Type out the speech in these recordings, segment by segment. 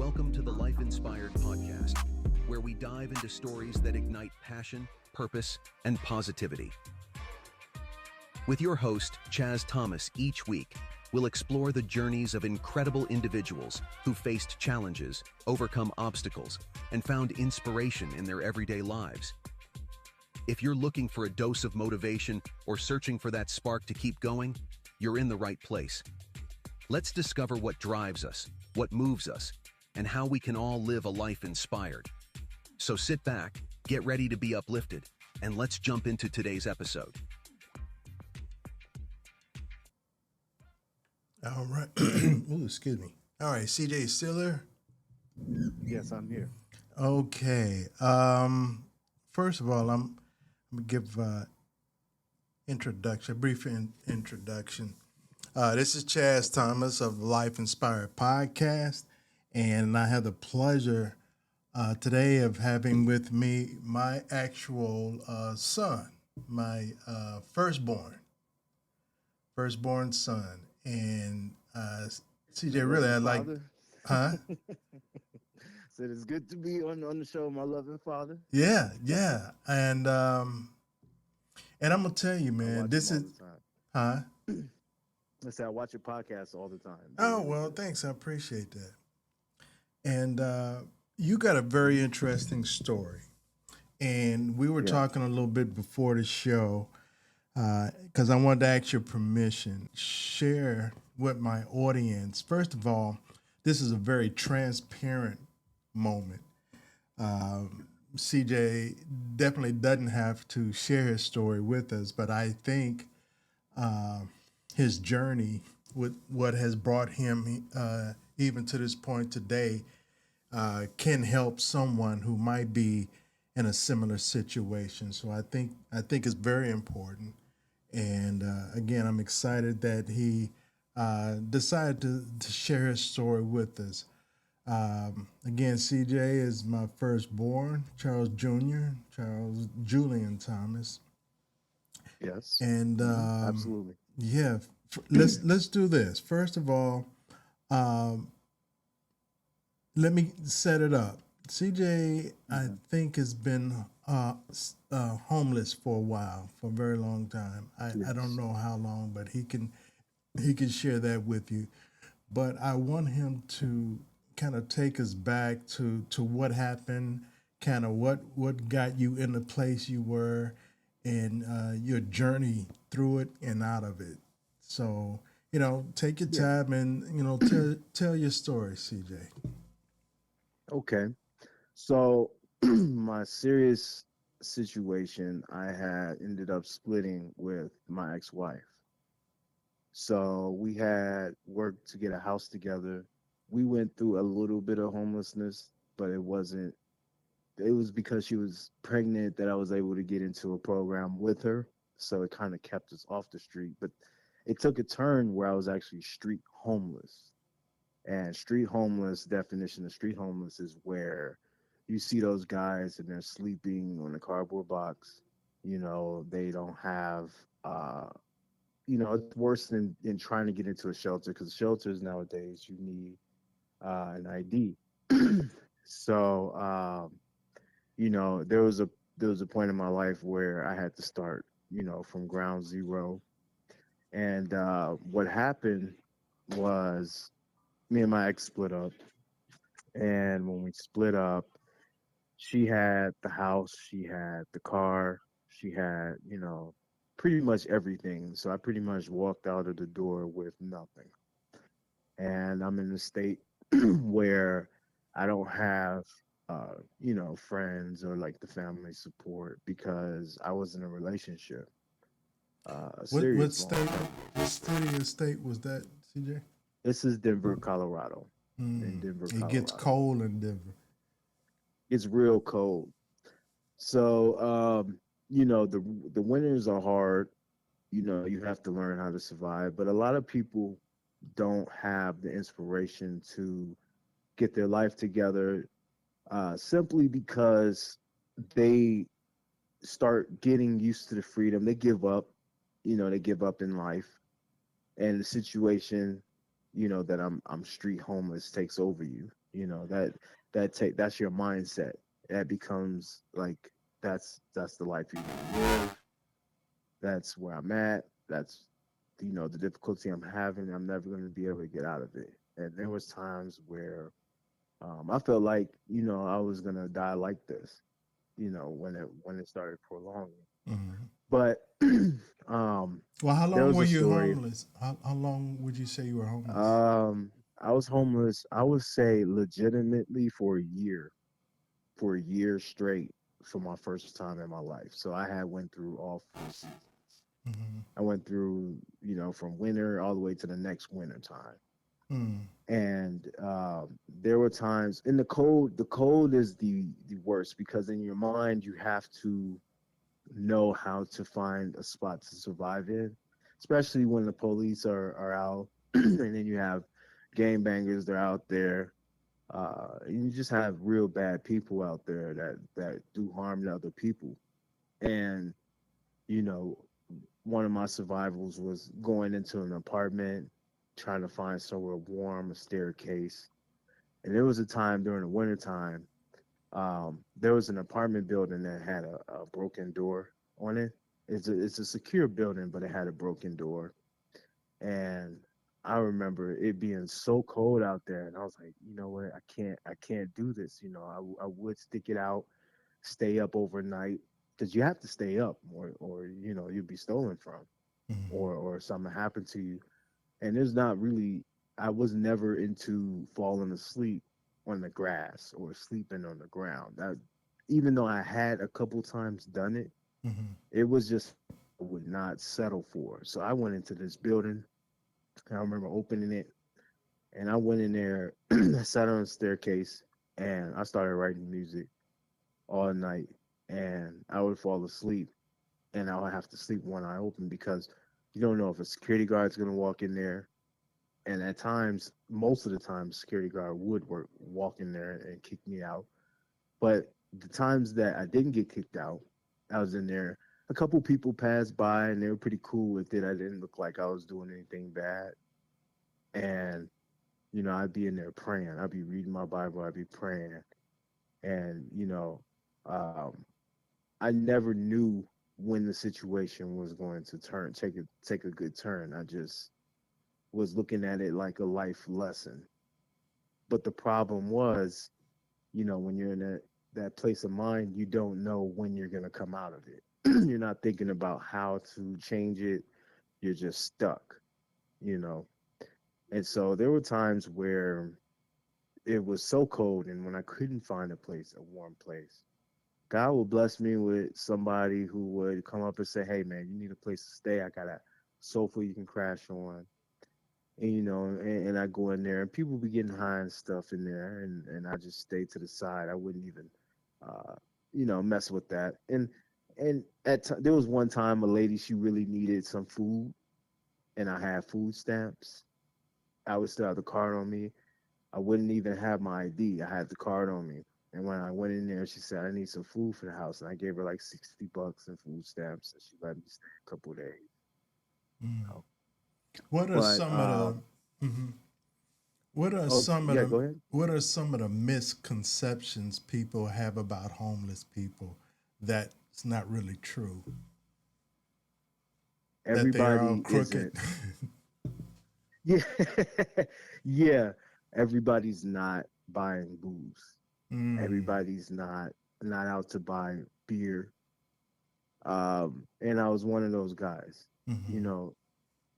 Welcome to the Life Inspired podcast, where we dive into stories that ignite passion, purpose, and positivity. With your host, Chaz Thomas, each week, we'll explore the journeys of incredible individuals who faced challenges, overcome obstacles, and found inspiration in their everyday lives. If you're looking for a dose of motivation or searching for that spark to keep going, you're in the right place. Let's discover what drives us, what moves us, and how we can all live a life inspired. So sit back, get ready to be uplifted, and let's jump into today's episode. All right. Ooh, excuse me. All right, CJ still there? Yes, I'm here. Okay. First of all, I'm gonna give introduction, a brief introduction. This is Chaz Thomas of the Life Inspired Podcast, and I have the pleasure today of having with me my actual son, my firstborn son, and CJ. Really, I like, Father. huh? Said it's good to be on the show, my loving father. Yeah, and I'm gonna tell you, I man, watch this him is, all the time. huh? I say I watch your podcast all the time. Oh well, thanks, I appreciate that. And you got a very interesting story, and we were Yeah. talking a little bit before the show because I wanted to ask your permission, share with my audience. First of all, this is a very transparent moment. CJ definitely doesn't have to share his story with us, but I think his journey with what has brought him even to this point today can help someone who might be in a similar situation. So I think it's very important. And again, I'm excited that he decided to share his story with us. Again, CJ is my firstborn, Charles Jr., Charles Julian Thomas. Yes. And Absolutely. yeah, let's do this. First of all, let me set it up. CJ, I think, has been homeless for a while, for a very long time. I don't Yes. know how long, but he can share that with you. But I want him to kind of take us back to what happened, kind of what got you in the place you were, and your journey through it and out of it. So take your Yeah. time and tell your story, CJ. Okay. So my serious situation, I had ended up splitting with my ex-wife. So we had worked to get a house together. We went through a little bit of homelessness, but it was because she was pregnant that I was able to get into a program with her. So it kind of kept us off the street. But it took a turn where I was actually street homeless. And street homeless, definition of street homeless is where you see those guys and they're sleeping on a cardboard box. They don't have, it's worse than trying to get into a shelter because shelters nowadays, you need an ID. So, there was a point in my life where I had to start, from ground zero. And what happened was me and my ex split up. And when we split up, she had the house, she had the car, she had, pretty much everything. So I pretty much walked out of the door with nothing. And I'm in a state where I don't have, friends or like the family support because I was in a relationship, a What serious long state? term What relationship. city or state was that, CJ? This is Denver, Colorado. In Mm. Denver, It gets Colorado. cold in Denver. It's real cold. So, the winters are hard. You have to learn how to survive. But a lot of people don't have the inspiration to get their life together simply because they start getting used to the freedom. They give up, they give up in life and the situation, that I'm street homeless takes over you. That's your mindset. That becomes like that's the life you live. That's where I'm at. That's the difficulty I'm having. I'm never going to be able to get out of it. And there was times where I felt like I was gonna die like this. When it started prolonging. Mhm. But um, Well, how there long was were a you story. homeless? How long would you say you were homeless? I was homeless. I would say legitimately for a year straight for my first time in my life. So I had went through all 4 seasons. Hmm. I went through, from winter all the way to the next winter time. Mm. And there were times in the cold. The cold is the worst because in your mind you have to know how to find a spot to survive in, especially when the police are out, and then you have gangbangers. They're out there. And you just have real bad people out there that do harm to other people. And you know, one of my survivals was going into an apartment, trying to find somewhere warm, a staircase. And there was a time during the wintertime, there was an apartment building that had a broken door on it. It's a secure building, but it had a broken door. And I remember it being so cold out there, and I was like, you know what, I can't do this. I would stick it out, stay up overnight, because you have to stay up, or you'd be stolen from, Mhm. or something happened to you. And there's not really, I was never into falling asleep on the grass or sleeping on the ground. That even though I had a couple times done it, Mhm. it was just I would not settle for. So I went into this building. And I remember opening it, and I went in there. I sat on the staircase, and I started writing music all night. And I would fall asleep, and I would have to sleep with one eye open because you don't know if a security guard's gonna walk in there. And at times, most of the time, security guard would walk in there and kick me out. But the times that I didn't get kicked out, I was in there. A couple people passed by and they were pretty cool with it. I didn't look like I was doing anything bad. And, I'd be in there praying. I'd be reading my Bible. I'd be praying. And, um, I never knew when the situation was going to take a good turn. I just was looking at it like a life lesson. But the problem was, when you're in that place of mind, you don't know when you're going to come out of it. You're not thinking about how to change it. You're just stuck, you know. And so there were times where it was so cold, and when I couldn't find a warm place, God would bless me with somebody who would come up and say, "Hey, man, you need a place to stay. I got a sofa you can crash on." And and I go in there, and people be getting high and stuff in there, and I just stay to the side. I wouldn't even uh mess with that. And there was one time a lady, she really needed some food, and I had food stamps. I would still have the card on me. I wouldn't even have my ID. I had the card on me. And when I went in there, she said, "I need some food for the house," and I gave her like $60 in food stamps, and she let me stay a couple of days. Mm. You know? What are But some of the mhm. What are oh some of yeah, the go ahead. what are some of the misconceptions people have about homeless people that's not really true? That they are all Everybody crooked. isn't. Yeah, yeah. Everybody's not buying booze. Mm. Everybody's not out to buy beer. And I was one of those guys. You Hmm. know,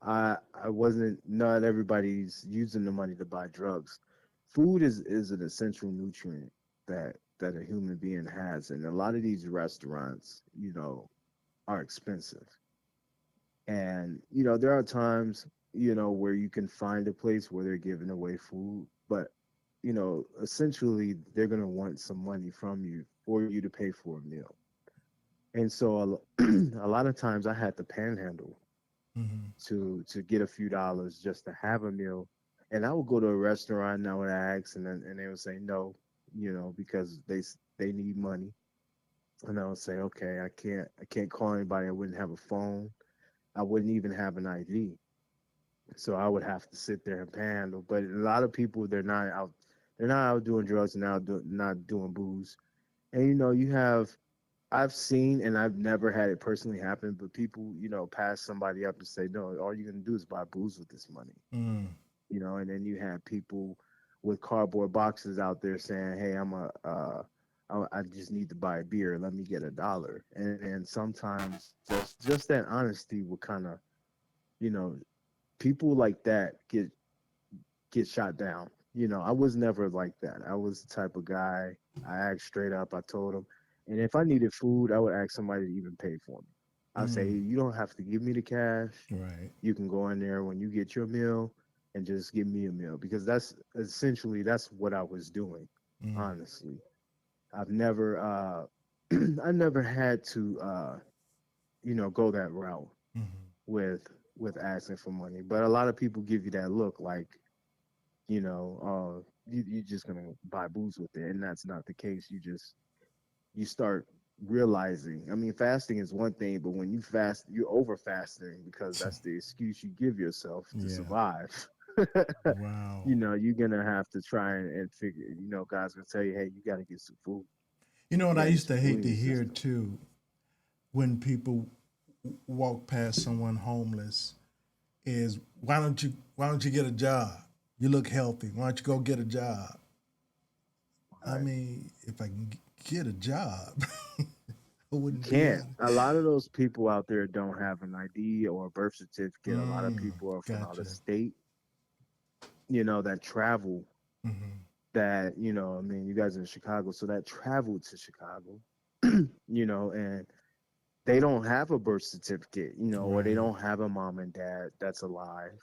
I wasn't. Not everybody's using the money to buy drugs. Food is an essential nutrient that a human being has, and a lot of these restaurants, are expensive. And there are times, where you can find a place where they're giving away food, but essentially they're going to want some money from you for you to pay for a meal. And so a lot of times I had to panhandle Hmm. to get a few dollars just to have a meal. And I would go to a restaurant and I would ask, and they would say no, because they need money. And I would say, okay, I can't call anybody. I wouldn't have a phone. I wouldn't even have an ID. So I would have to sit there and handle. But a lot of people, they're not out doing drugs and not doing booze. And you have I've seen, and I've never had it personally happen, but people, pass somebody up and say, no, all you're gonna do is buy booze with this money. Mm. And then you have people with cardboard boxes out there saying, hey, I just need to buy a beer. Let me get $1. And sometimes just that honesty will kind of, you know, people like that get shot down. I was never like that. I was the type of guy. I asked straight up. I told him, and if I needed food, I would ask somebody to even pay for me. I'd say, Mm. you don't have to give me the cash. Right. You can go in there when you get your meal and just give me a meal, because that's what I was doing. Mm. Honestly, I've never I never had to go that route Mm. with asking for money. But a lot of people give you that look like, you're just gonna buy booze with it, and that's not the case. You start realizing. I mean, fasting is one thing, but when you fast, you're over fasting because that's the excuse you give yourself to Yeah. survive. Wow. You're gonna have to try and figure. God's gonna tell you, hey, you got to get some food. You know You what got I to get used some to food hate in to your hear system. too when people walk past someone homeless is why don't you get a job? You look healthy. Why don't you go get a job? I Right. mean, if I can get a job, I You wouldn't be can't. out. A lot of those people out there don't have an ID or a birth certificate. A lot of Mm, people are from out of gotcha. state, that travel. Hmm. That I mean, you guys are in Chicago, so that traveled to Chicago, and they don't have a birth certificate, or they Right. don't have a mom and dad that's alive.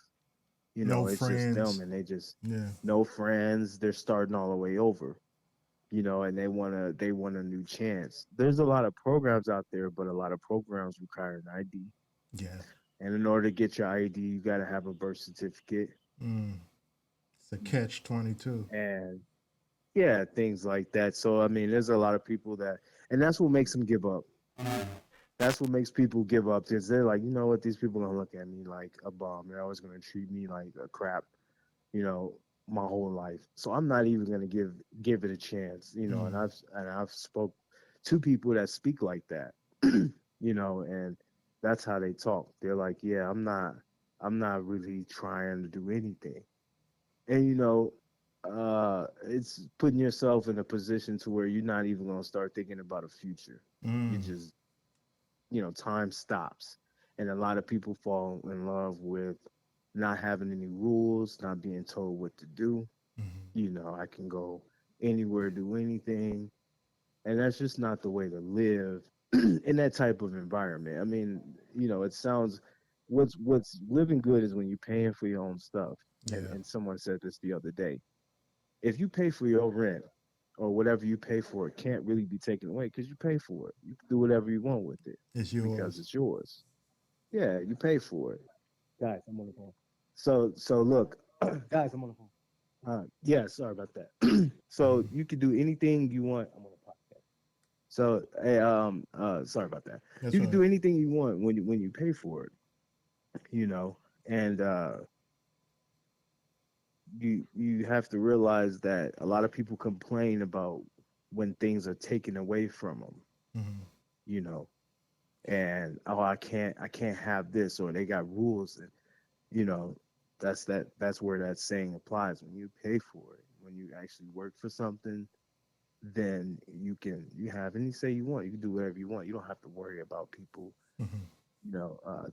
No It's just them, friends. and they just Yeah. no friends. They're starting all the way over, and they want a new chance. There's a lot of programs out there, but a lot of programs require an ID. Yeah. And in order to get your ID, you got to have a birth certificate. Mm. It's a catch 22. And yeah, things like that. So I mean, there's a lot of people and that's what makes them give up. That's what makes people give up, because they're like, you know what, these people gonna look at me like a bum. They're always gonna treat me like a crap, you know, my whole life. So I'm not even gonna give it a chance, And Mm. I've spoke to people that speak like that, and that's how they talk. They're like, yeah, I'm not really trying to do anything, and it's putting yourself in a position to where you're not even gonna start thinking about a future. You Mm. just time stops. And a lot of people fall in love with not having any rules, not being told what to do. Hmm. I can go anywhere, do anything. And that's just not the way to live in that type of environment. I mean, it sounds what's living good is when you're paying for your own stuff. And Yeah. someone said this the other day. If you pay for your rent or whatever you pay for, it can't really be taken away because you pay for it. You can do whatever you want with it It's because yours. it's yours. Yeah, you pay for it. Guys, I'm on the phone. So look, guys, I'm on the phone. Yeah, sorry about that. So Hmm. you can do anything you want. I'm on a podcast. So hey, sorry about that. That's You can right. do anything you want when you pay for it, you know, and you have to realize that a lot of people complain about when things are taken away from them, Hmm. you know, and oh, I can't have this, or they got rules, and you know that's where that saying applies. When you pay for it, when you actually work for something, then you have any say you want. You can do whatever you want. You don't have to worry about people Hmm.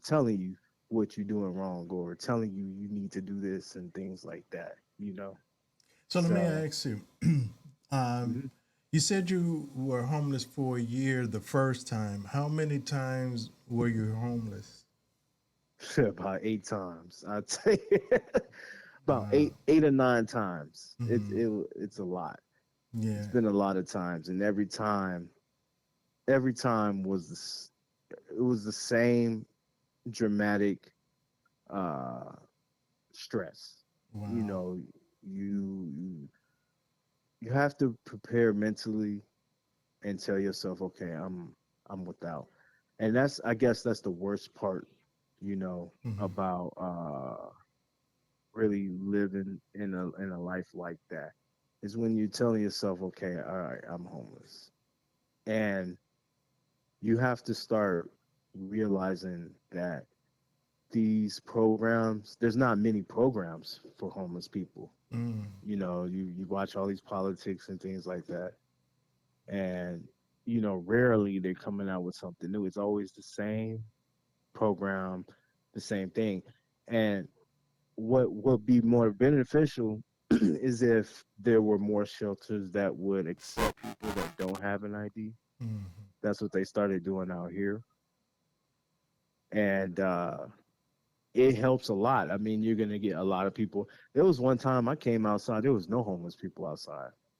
telling you what you're doing wrong, or telling you need to do this and things like that, So let me so ask you. um, mhm. you said you were homeless for a year the first time. How many times were you homeless? About 8 times, I'd say. About Wow. eight or 9 times. Hmm. It's a lot. It's Yeah. been a lot of times, and every time it was the same dramatic uh stress. You Wow. know, you you have to prepare mentally and tell yourself, okay, I'm without. And I guess that's the worst part, Hmm. about really living in a life like that is when you're telling yourself, okay, all right, I'm homeless. And you have to start realizing that these programs, there's not many programs for homeless people. Mm. You know, you watch all these politics and things like that. And, rarely they're coming out with something new. It's always the same program, the same thing. And what would be more beneficial is if there were more shelters that would accept people that don't have an ID. Mm. That's what they started doing out here. And it helps a lot. I mean, you're going to get a lot of people. There was one time I came outside, there was no homeless people outside.